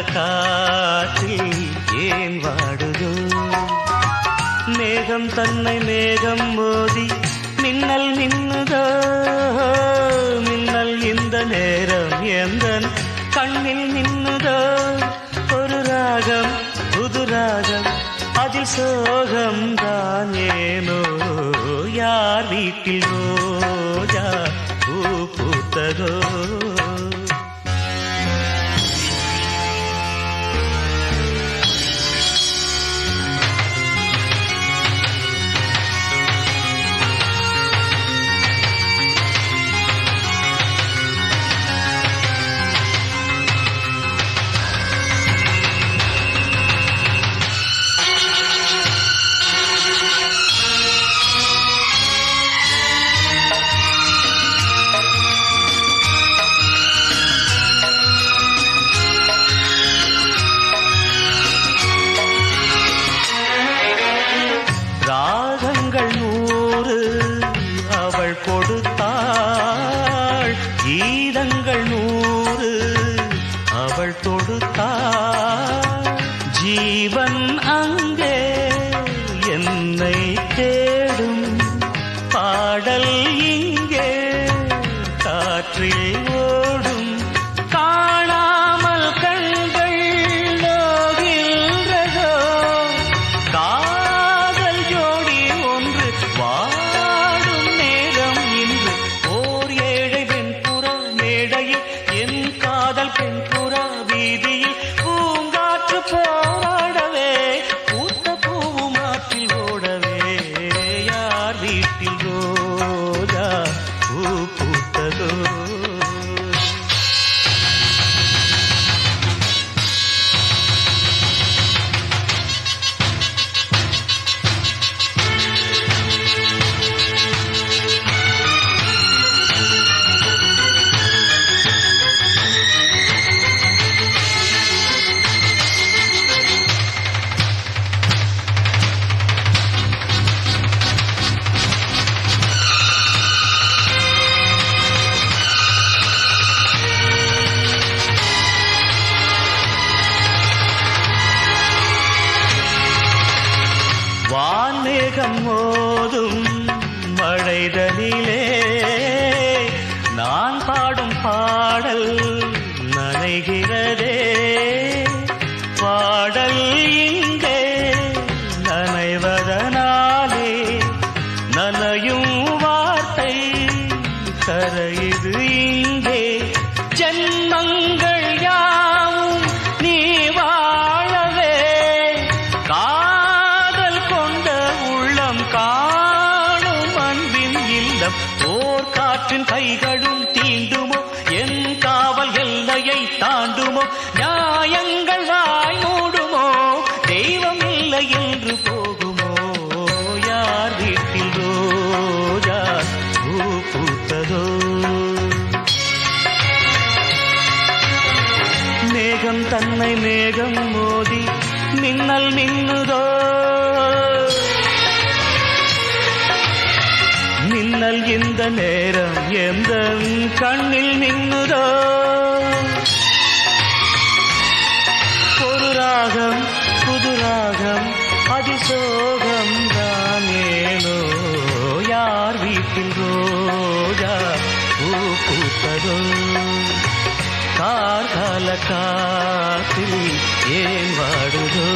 காற்றில் ஏன் வாடுதோ மேகம் தன்னை மேகம் மோதி மின்னல் மின்னுதோ மின்னல் இந்த நேரம் எந்தன் கண்ணில் மின்னுதோ ஒரு ராகம் புது ராகம் அதில் சோகம் தான் ஏனோ யார் வீட்டில் ரோஜா பூ பூத்ததோ ராகங்கள் 100 அவள் கொடுத்தாள் கீதங்கள் 100 அவள் தொடுத்தாள் ஜீவன் அங்கே என்னை தேடும் பாடல் இங்கே காற்றில் ஓடும் காணாமல் கண்கள் நோகின்றதோ காதல் ஜோடி ஒன்று வாடும் நேரம் இன்று ஓர் ஏழை வெண்புறா மேடையில் என் காதல் பெண்புறா வீதியில் பூங்காற்று போராடவே பூத்த பூவும் ஆற்றில் ஓடவே யார் வீட்டில் ரோஜா பூ பூத்ததோ வான்மேகம் மோதும் மழைதனிலே நான் பாடும் பாடல் நனைகிறதே பாடல் இங்கே நனைவதனாலே நனையும் வார்த்தை கரையுது இங்கே ஜன்மங்கள் யாவும் நீ வாழவே காணும் அன்பின் இல்லம் ஓர் காற்றின் கைகளும் தீண்டுமோ என் காவல் எல்லையை தாண்டுமோ நியாயங்கள் வாய் மூடுமோ தெய்வம் இல்லை என்று போகுமோ யார் வீட்டில் ரோஜா பூ பூத்ததோ மேகம் தன்னை மேகம் மோதி மின்னல் மின்னுதோ மின்னல் இந்த நேரம் எந்த கண்ணில் மின்னுதோ ஒரு ராகம் புது ராகம் அதிசோகம் தானேனோ யார் வீட்டில் ரோஜா பூ பூத்ததோ கார்கால காற்றில் ஏன் வாடுதோ